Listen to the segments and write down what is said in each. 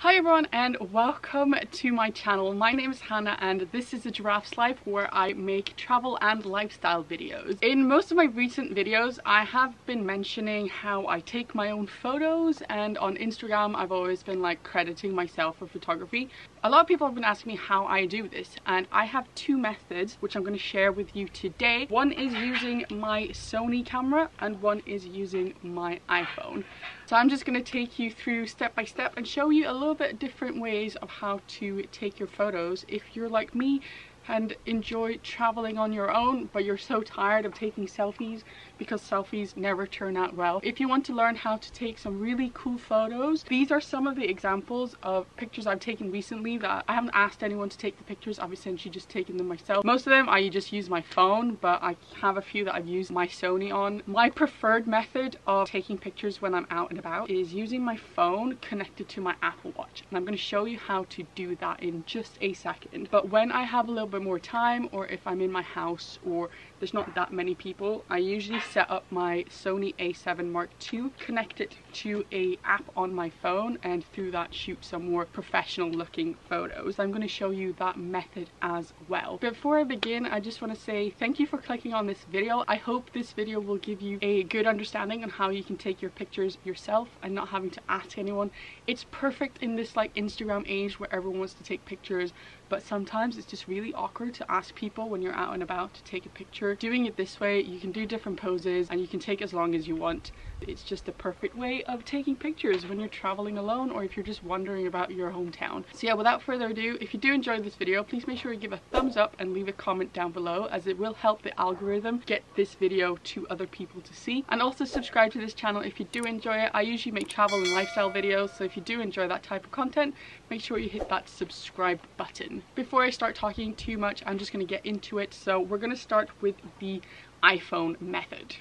Hi everyone and welcome to my channel. My name is Hannah and this is a Giraffe's Life where I make travel and lifestyle videos. In most of my recent videos I have been mentioning how I take my own photos, and on Instagram I've always been like crediting myself for photography. A lot of people have been asking me how I do this, and I have two methods which I'm going to share with you today. One is using my Sony camera and one is using my iPhone. So I'm just going to take you through step by step and show you a little bit different ways of how to take your photos if you're like me and enjoy traveling on your own but you're so tired of taking selfies because selfies never turn out well. If you want to learn how to take some really cool photos, these are some of the examples of pictures I've taken recently that I haven't asked anyone to take the pictures. I've essentially just taken them myself. Most of them I just use my phone, but I have a few that I've used my Sony on. My preferred method of taking pictures when I'm out and about is using my phone connected to my Apple Watch, and I'm going to show you how to do that in just a second. But when I have a little bit more time, or if I'm in my house or there's not that many people, I usually set up my Sony A7 Mark II, connect it to a app on my phone, and through that shoot some more professional looking photos. I'm going to show you that method as well. Before I begin, I just want to say thank you for clicking on this video. I hope this video will give you a good understanding on how you can take your pictures yourself and not having to ask anyone. It's perfect in this like Instagram age where everyone wants to take pictures, but sometimes it's just really awkward to ask people when you're out and about to take a picture. Doing it this way, you can do different poses and you can take as long as you want. It's just the perfect way of taking pictures when you're traveling alone or if you're just wandering about your hometown. So yeah, without further ado, if you do enjoy this video, please make sure you give a thumbs up and leave a comment down below, as it will help the algorithm get this video to other people to see. And also subscribe to this channel if you do enjoy it. I usually make travel and lifestyle videos, so if you do enjoy that type of content, make sure you hit that subscribe button. Before I start talking too much, I'm just going to get into it. So we're going to start with the iPhone method.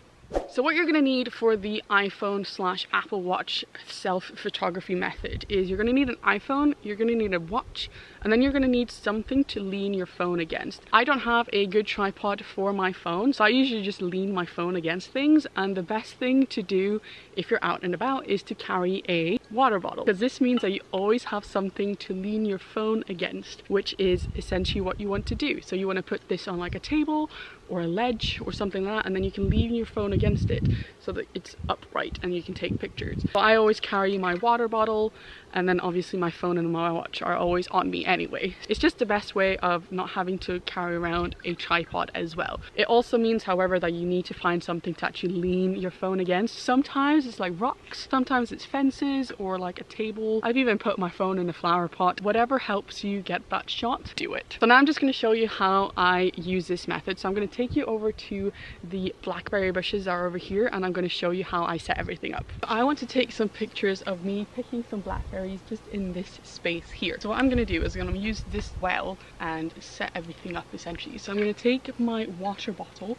So what you're going to need for the iPhone / Apple Watch self-photography method is you're going to need an iPhone, you're going to need a watch, and then you're going to need something to lean your phone against. I don't have a good tripod for my phone, so I usually just lean my phone against things, and the best thing to do if you're out and about is to carry a water bottle, because this means that you always have something to lean your phone against, which is essentially what you want to do. So you want to put this on like a table or a ledge or something like that, and then you can lean your phone against it so that it's upright and you can take pictures. So I always carry my water bottle, and then obviously my phone and my watch are always on me anyway. It's just the best way of not having to carry around a tripod as well. It also means, however, that you need to find something to actually lean your phone against. Sometimes it's like rocks, sometimes it's fences or like a table. I've even put my phone in a flower pot. Whatever helps you get that shot, do it. So now I'm just going to show you how I use this method. So I'm going to take you over to the blackberry bushes that are over here, and I'm going to show you how I set everything up. I want to take some pictures of me picking some blackberries just in this space here. So what I'm going to do is I'm going to use this well and set everything up essentially. So I'm going to take my water bottle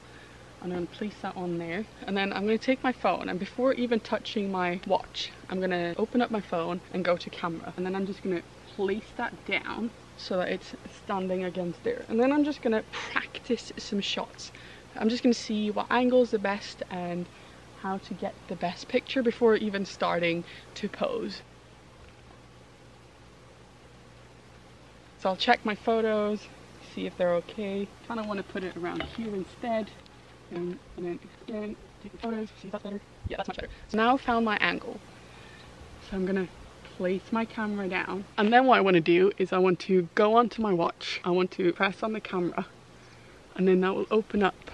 and I'm going to place that on there, and then I'm going to take my phone, and before even touching my watch I'm going to open up my phone and go to camera, and then I'm just going to place that down so that it's standing against there, and then I'm just going to practice some shots. I'm just going to see what angle is the best and how to get the best picture before even starting to pose. So I'll check my photos, see if they're okay. Kind of want to put it around here instead, and then again take the photos, see if that's better. Yeah, that's much better. So now I've found my angle, so I'm gonna place my camera down, and then what I want to do is I want to go onto my watch. I want to press on the camera, and then that will open up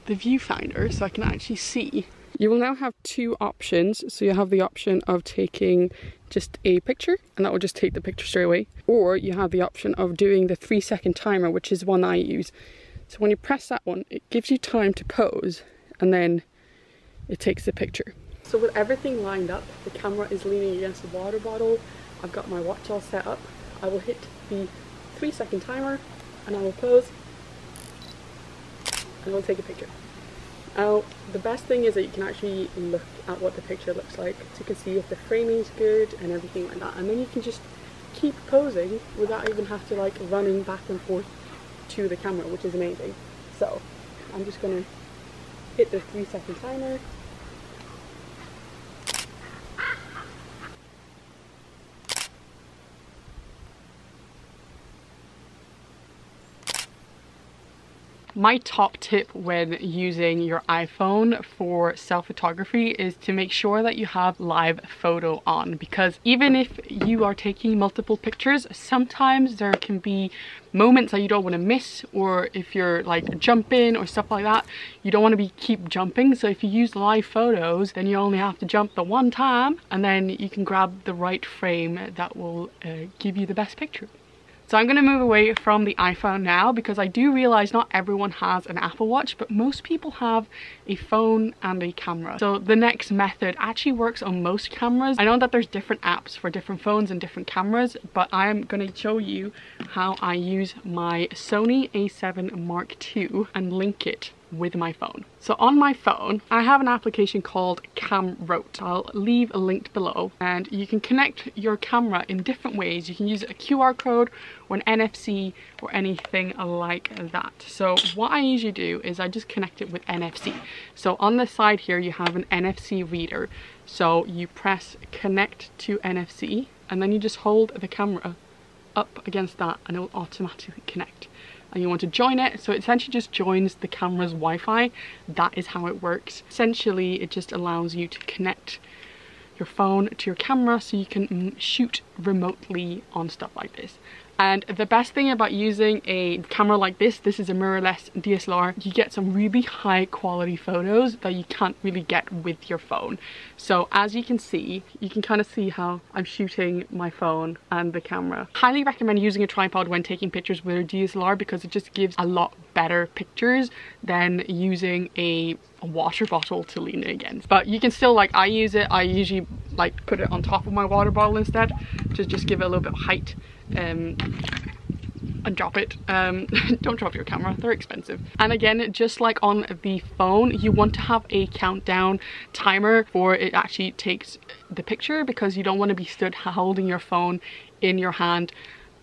the viewfinder so I can actually see. You will now have two options. So you have the option of taking just a picture, and that will just take the picture straight away, or you have the option of doing the 3-second timer, which is one I use. So when you press that one, it gives you time to pose, and then it takes the picture. So with everything lined up, the camera is leaning against the water bottle, I've got my watch all set up, I will hit the 3-second timer and I will pose and I will take a picture. Now the best thing is that you can actually look at what the picture looks like, so you can see if the framing is good and everything like that, and then you can just keep posing without even have to like running back and forth to the camera, which is amazing. So I'm just going to hit the 3-second timer. My top tip when using your iPhone for self-photography is to make sure that you have live photo on, because even if you are taking multiple pictures, sometimes there can be moments that you don't want to miss, or if you're like jumping or stuff like that, you don't want to keep jumping. So if you use live photos, then you only have to jump the one time and then you can grab the right frame that will give you the best picture. So I'm going to move away from the iPhone now, because I do realize not everyone has an Apple Watch, but most people have a phone and a camera. So the next method actually works on most cameras. I know that there's different apps for different phones and different cameras, but I'm going to show you how I use my Sony A7 Mark II and link it with my phone. So on my phone, I have an application called Camrote. I'll leave a link below, and you can connect your camera in different ways. You can use a QR code or an NFC or anything like that. So what I usually do is I just connect it with NFC. So on the side here, you have an NFC reader. So you press connect to NFC, and then you just hold the camera up against that and it will automatically connect. And you want to join it, so it essentially just joins the camera's Wi-Fi. That is how it works. Essentially, it just allows you to connect your phone to your camera so you can shoot remotely on stuff like this. And the best thing about using a camera like this is a mirrorless DSLR. You get some really high quality photos that you can't really get with your phone. So as you can see, you can kind of see how I'm shooting my phone and the camera. Highly recommend using a tripod when taking pictures with a DSLR, because it just gives a lot better pictures than using a water bottle to lean against. But you can still, like, I usually like put it on top of my water bottle instead to just give it a little bit of height. And drop it. Don't drop your camera, they're expensive. And again, just like on the phone, you want to have a countdown timer before it actually takes the picture, because you don't want to be stood holding your phone in your hand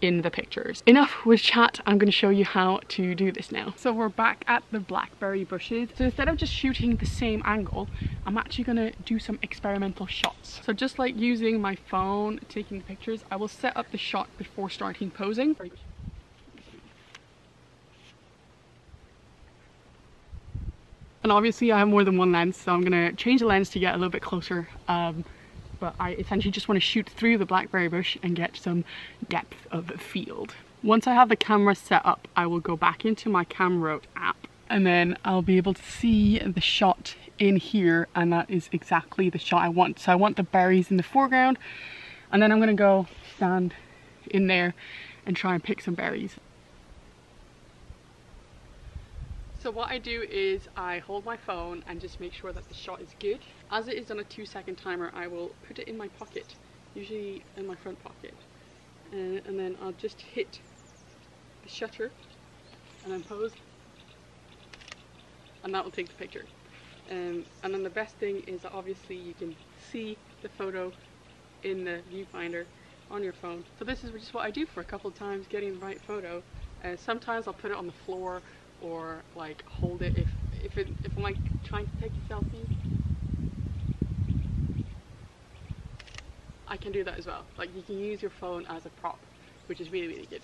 in the pictures. Enough with chat, I'm going to show you how to do this now. So we're back at the blackberry bushes. So instead of just shooting the same angle, I'm actually going to do some experimental shots. So just like using my phone taking the pictures, I will set up the shot before starting posing. And obviously I have more than one lens, so I'm going to change the lens to get a little bit closer. But I essentially just want to shoot through the blackberry bush and get some depth of field. Once I have the camera set up, I will go back into my Camrote app, and then I'll be able to see the shot in here, and that is exactly the shot I want. So I want the berries in the foreground, and then I'm going to go stand in there and try and pick some berries. So what I do is I hold my phone and just make sure that the shot is good. As it is on a 2-second timer, I will put it in my pocket, usually in my front pocket. And then I'll just hit the shutter and then pose. And that will take the picture. And then the best thing is that obviously you can see the photo in the viewfinder on your phone. So this is just what I do for a couple of times, getting the right photo. Sometimes I'll put it on the floor, or like hold it if I'm like trying to take a selfie. I can do that as well. Like, you can use your phone as a prop, which is really, really good.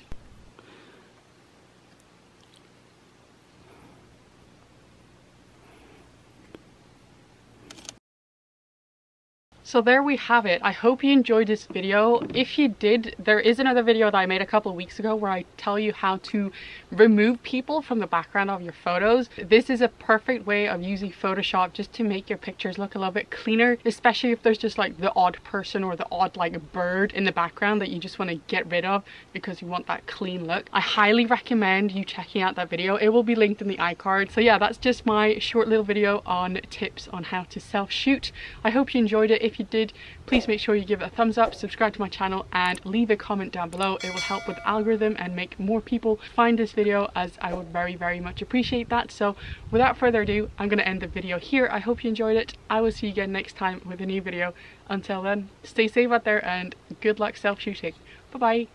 So there we have it. I hope you enjoyed this video. If you did, there is another video that I made a couple of weeks ago where I tell you how to remove people from the background of your photos. This is a perfect way of using Photoshop just to make your pictures look a little bit cleaner, especially if there's just like the odd person or the odd like bird in the background that you just want to get rid of because you want that clean look. I highly recommend you checking out that video. It will be linked in the iCard. So yeah, that's just my short little video on tips on how to self-shoot. I hope you enjoyed it. If you did, please make sure you give it a thumbs up, subscribe to my channel, and leave a comment down below. It will help with the algorithm and make more people find this video, as I would very, very much appreciate that. So without further ado, I'm going to end the video here. I hope you enjoyed it. I will see you again next time with a new video. Until then, stay safe out there and good luck self-shooting. Bye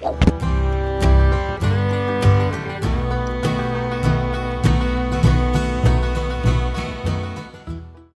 bye.